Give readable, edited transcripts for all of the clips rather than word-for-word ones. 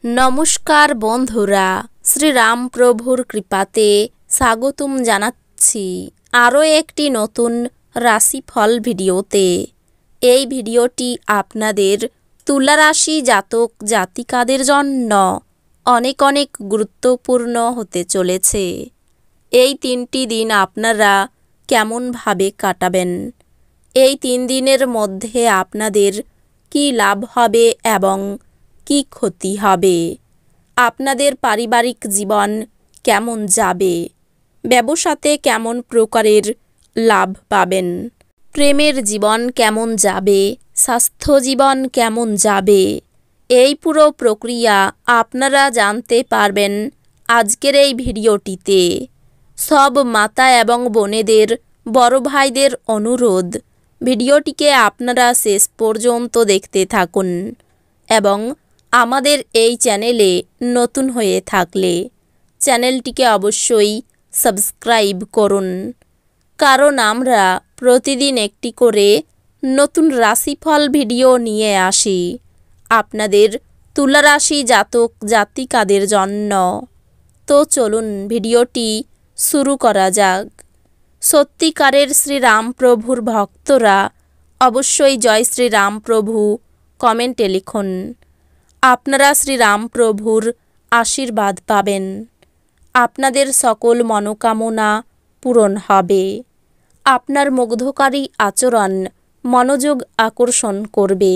নমস্কার বন্ধুরা, শ্রীরাম প্রভুর কৃপাতে স্বাগতম জানাচ্ছি আরও একটি নতুন রাশিফল ভিডিওতে। এই ভিডিওটি আপনাদের তুলা রাশি জাতক জাতিকাদের জন্য অনেক অনেক গুরুত্বপূর্ণ হতে চলেছে। এই 3টি দিন আপনারা কেমনভাবে কাটাবেন, এই 3 দিনের মধ্যে আপনাদের কি লাভ হবে এবং কি ক্ষতি হবে, আপনাদের পারিবারিক জীবন কেমন যাবে, ব্যবসাতে কেমন প্রকারের লাভ পাবেন, প্রেমের জীবন কেমন যাবে, স্বাস্থ্য জীবন কেমন যাবে, এই পুরো প্রক্রিয়া আপনারা জানতে পারবেন আজকের এই ভিডিওটিতে। সব মাতা এবং বোনেদের, বড় ভাইদের অনুরোধ, ভিডিওটিকে আপনারা শেষ পর্যন্ত দেখতে থাকুন এবং আমাদের এই চ্যানেলে নতুন হয়ে থাকলে চ্যানেলটিকে অবশ্যই সাবস্ক্রাইব করুন, কারণ আমরা প্রতিদিন একটি করে নতুন রাশিফল ভিডিও নিয়ে আসি আপনাদের তুলা রাশি জাতক জাতিকাদের জন্য। তো চলুন ভিডিওটি শুরু করা যাক। সত্যিকারের শ্রীরাম প্রভুর ভক্তরা অবশ্যই জয় শ্রীরাম প্রভু কমেন্টে লিখুন। আপনারা শ্রীরাম প্রভুর আশীর্বাদ পাবেন, আপনাদের সকল মনোকামনা পূরণ হবে, আপনার মুগ্ধকারী আচরণ মনোযোগ আকর্ষণ করবে।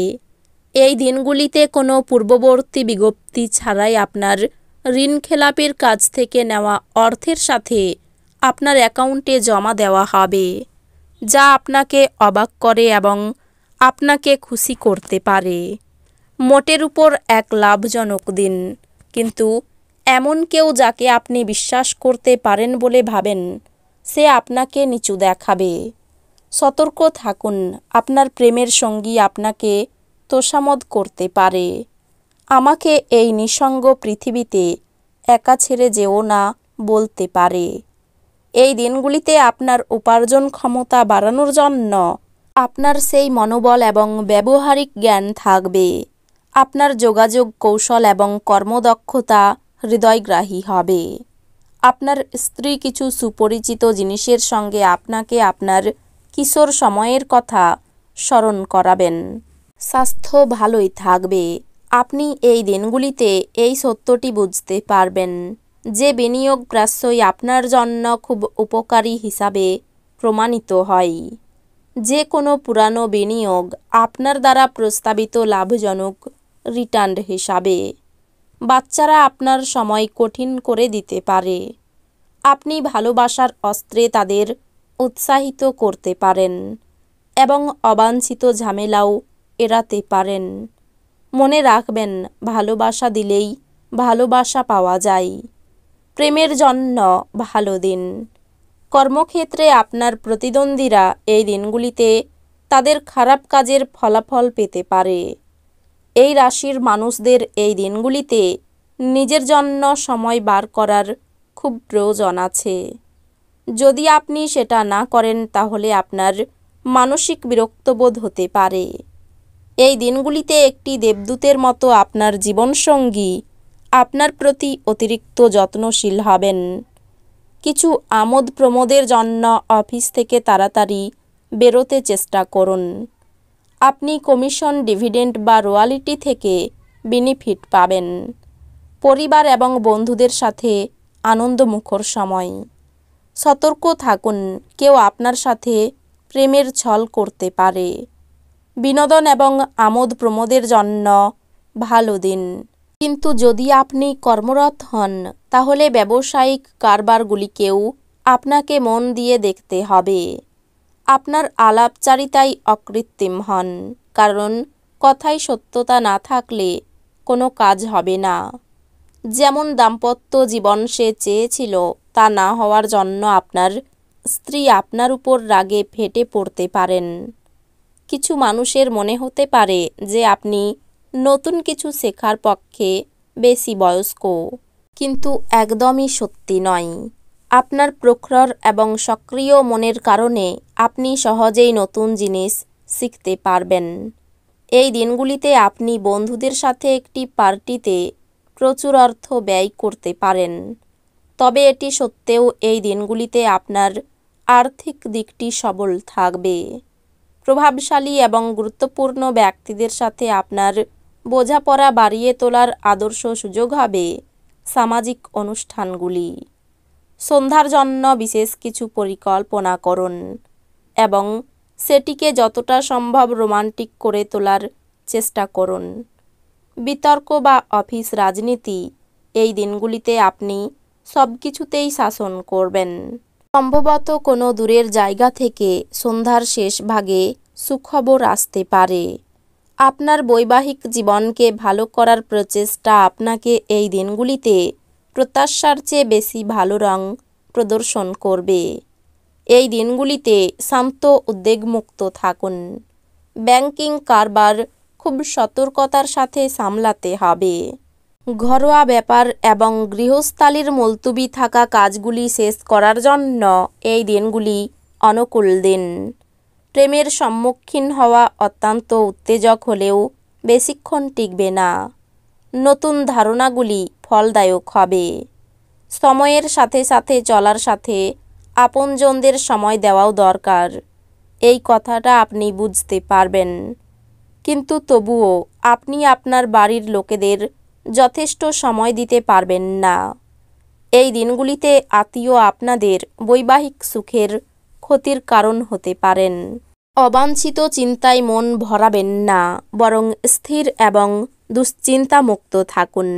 এই দিনগুলিতে কোনো পূর্ববর্তী বিজ্ঞপ্তি ছাড়াই আপনার ঋণ খেলাপির কাছ থেকে নেওয়া অর্থের সাথে আপনার অ্যাকাউন্টে জমা দেওয়া হবে, যা আপনাকে অবাক করে এবং আপনাকে খুশি করতে পারে। মোটের উপর এক লাভজনক দিন, কিন্তু এমন কেউ যাকে আপনি বিশ্বাস করতে পারেন বলে ভাবেন সে আপনাকে নিচু দেখাবে। সতর্ক থাকুন, আপনার প্রেমের সঙ্গী আপনাকে তোষামোদ করতে পারে। আমাকে এই নিঃসঙ্গ পৃথিবীতে একা ছেড়ে যেও না বলতে পারে। এই দিনগুলিতে আপনার উপার্জন ক্ষমতা বাড়ানোর জন্য আপনার সেই মনোবল এবং ব্যবহারিক জ্ঞান থাকবে। আপনার যোগাযোগ কৌশল এবং কর্মদক্ষতা হৃদয়গ্রাহী হবে। আপনার স্ত্রী কিছু সুপরিচিত জিনিসের সঙ্গে আপনাকে আপনার কিশোর সময়ের কথা স্মরণ করাবেন। স্বাস্থ্য ভালোই থাকবে। আপনি এই দিনগুলিতে এই সত্যটি বুঝতে পারবেন যে বিনিয়োগ প্রায়শই আপনার জন্য খুব উপকারী হিসাবে প্রমাণিত হয়। যে কোনো পুরানো বিনিয়োগ আপনার দ্বারা প্রস্তাবিত লাভজনক রিটার্ন হিসাবে। বাচ্চারা আপনার সময় কঠিন করে দিতে পারে। আপনি ভালোবাসার অস্ত্রে তাদের উৎসাহিত করতে পারেন এবং অবাঞ্ছিত ঝামেলাও এড়াতে পারেন। মনে রাখবেন, ভালোবাসা দিলেই ভালোবাসা পাওয়া যায়। প্রেমের জন্য ভালো দিন। কর্মক্ষেত্রে আপনার প্রতিদ্বন্দ্বীরা এই দিনগুলিতে তাদের খারাপ কাজের ফলাফল পেতে পারে। এই রাশির মানুষদের এই দিনগুলিতে নিজের জন্য সময় বার করার খুব প্রয়োজন আছে। যদি আপনি সেটা না করেন তাহলে আপনার মানসিক বিরক্তবোধ হতে পারে। এই দিনগুলিতে একটি দেবদূতের মতো আপনার জীবনসঙ্গী আপনার প্রতি অতিরিক্ত যত্নশীল হবেন। কিছু আমোদ প্রমোদের জন্য অফিস থেকে তাড়াতাড়ি বেরোতে চেষ্টা করুন। আপনি কমিশন, ডিভিডেন্ড বা রয়্যালটি থেকে বেনিফিট পাবেন। পরিবার এবং বন্ধুদের সাথে আনন্দমুখর সময়। সতর্ক থাকুন, কেউ আপনার সাথে প্রেমের ছল করতে পারে। বিনোদন এবং আমোদ প্রমোদের জন্য ভালো দিন, কিন্তু যদি আপনি কর্মরত হন তাহলে ব্যবসায়িক কারবারগুলিকেও আপনাকে মন দিয়ে দেখতে হবে। আপনার আলাপচারিতায় অকৃত্রিম হন, কারণ কথায় সত্যতা না থাকলে কোনো কাজ হবে না। যেমন দাম্পত্য জীবন সে চেয়েছিল তা না হওয়ার জন্য আপনার স্ত্রী আপনার উপর রাগে ফেটে পড়তে পারেন। কিছু মানুষের মনে হতে পারে যে আপনি নতুন কিছু শেখার পক্ষে বেশি বয়স্ক, কিন্তু একদমই সত্যি নয়। আপনার প্রখর এবং সক্রিয় মনের কারণে আপনি সহজেই নতুন জিনিস শিখতে পারবেন। এই দিনগুলিতে আপনি বন্ধুদের সাথে একটি পার্টিতে প্রচুর অর্থ ব্যয় করতে পারেন। তবে এটি সত্ত্বেও এই দিনগুলিতে আপনার আর্থিক দিকটি সবল থাকবে। প্রভাবশালী এবং গুরুত্বপূর্ণ ব্যক্তিদের সাথে আপনার বোঝাপড়া বাড়িয়ে তোলার আদর্শ সুযোগ হবে সামাজিক অনুষ্ঠানগুলি। সন্ধ্যার জন্য বিশেষ কিছু পরিকল্পনা করুন এবং সেটিকে যতটা সম্ভব রোমান্টিক করে তোলার চেষ্টা করুন। বিতর্ক বা অফিস রাজনীতি, এই দিনগুলিতে আপনি সব কিছুতেই শাসন করবেন। সম্ভবত কোনো দূরের জায়গা থেকে সন্ধ্যার শেষ ভাগে সুখবর আসতে পারে। আপনার বৈবাহিক জীবনকে ভালো করার প্রচেষ্টা আপনাকে এই দিনগুলিতে প্রত্যাশার চেয়ে বেশি ভালো রং প্রদর্শন করবে। এই দিনগুলিতে শান্ত উদ্বেগমুক্ত থাকুন। ব্যাংকিং কারবার খুব সতর্কতার সাথে সামলাতে হবে। ঘরোয়া ব্যাপার এবং গৃহস্থালির মুলতুবি থাকা কাজগুলি শেষ করার জন্য এই দিনগুলি অনুকূল দিন। প্রেমের সম্মুখীন হওয়া অত্যন্ত উত্তেজক হলেও বেশিক্ষণ টিকবে না। নতুন ধারণাগুলি ফলদায়ক হবে। সময়ের সাথে সাথে চলার সাথে আপনজনদের সময় দেওয়াও দরকার। এই কথাটা আপনি বুঝতে পারবেন, কিন্তু তবুও আপনি আপনার বাড়ির লোকেদের যথেষ্ট সময় দিতে পারবেন না। এই দিনগুলিতে আত্মীয় আপনাদের বৈবাহিক সুখের ক্ষতির কারণ হতে পারেন। অবাঞ্ছিত চিন্তায় মন ভরাবেন না, বরং স্থির এবং দুশ্চিন্তামুক্ত থাকুন,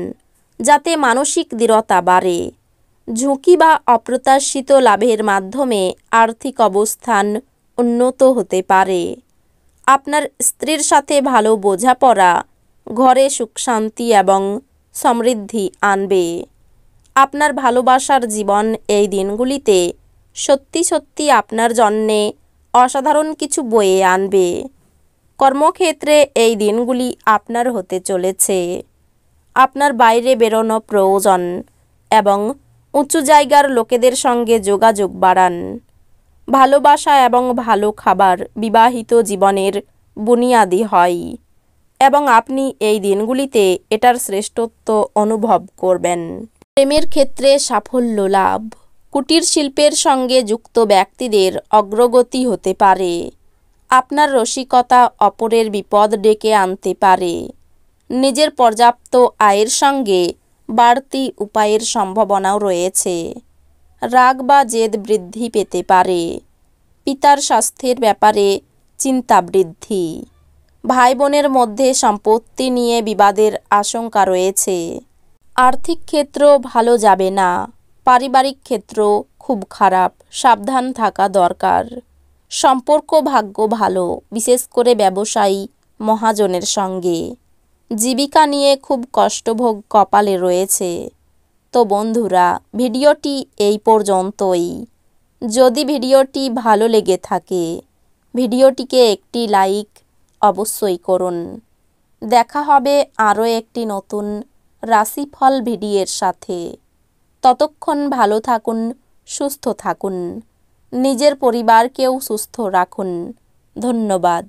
যাতে মানসিক দৃঢ়তা বাড়ে। ঝুঁকি বা অপ্রত্যাশিত লাভের মাধ্যমে আর্থিক অবস্থান উন্নত হতে পারে। আপনার স্ত্রীর সাথে ভালো বোঝাপড়া ঘরে সুখ শান্তি এবং সমৃদ্ধি আনবে। আপনার ভালোবাসার জীবন এই দিনগুলিতে সত্যি সত্যি আপনার জন্যে অসাধারণ কিছু বয়ে আনবে। কর্মক্ষেত্রে এই দিনগুলি আপনার হতে চলেছে। আপনার বাইরে বেরোনো প্রয়োজন এবং উঁচু জায়গার লোকেদের সঙ্গে যোগাযোগ বাড়ান। ভালোবাসা এবং ভালো খাবার বিবাহিত জীবনের বুনিয়াদি হয় এবং আপনি এই দিনগুলিতে এটার শ্রেষ্ঠত্ব অনুভব করবেন। প্রেমের ক্ষেত্রে সাফল্য লাভ। কুটির শিল্পের সঙ্গে যুক্ত ব্যক্তিদের অগ্রগতি হতে পারে। আপনার রসিকতা অপরের বিপদ ডেকে আনতে পারে। নিজের পর্যাপ্ত আয়ের সঙ্গে বাড়তি উপায়ের সম্ভাবনাও রয়েছে। রাগ বা জেদ বৃদ্ধি পেতে পারে। পিতার স্বাস্থ্যের ব্যাপারে চিন্তা বৃদ্ধি। ভাই বোনের মধ্যে সম্পত্তি নিয়ে বিবাদের আশঙ্কা রয়েছে। আর্থিক ক্ষেত্র ভালো যাবে না। পারিবারিক ক্ষেত্র খুব খারাপ, সাবধান থাকা দরকার। সম্পর্ক ভাগ্য ভালো, বিশেষ করে ব্যবসায়ী মহাজনের সঙ্গে। জীবিকা নিয়ে খুব কষ্টভোগ কপালে রয়েছে। তো বন্ধুরা, ভিডিওটি এই পর্যন্তই। যদি ভিডিওটি ভালো লেগে থাকে, ভিডিওটিকে একটি লাইক অবশ্যই করুন। দেখা হবে আরও একটি নতুন রাশিফল ভিডিওর সাথে। ততক্ষণ ভালো থাকুন, সুস্থ থাকুন, নিজের পরিবারকেও সুস্থ রাখুন। ধন্যবাদ।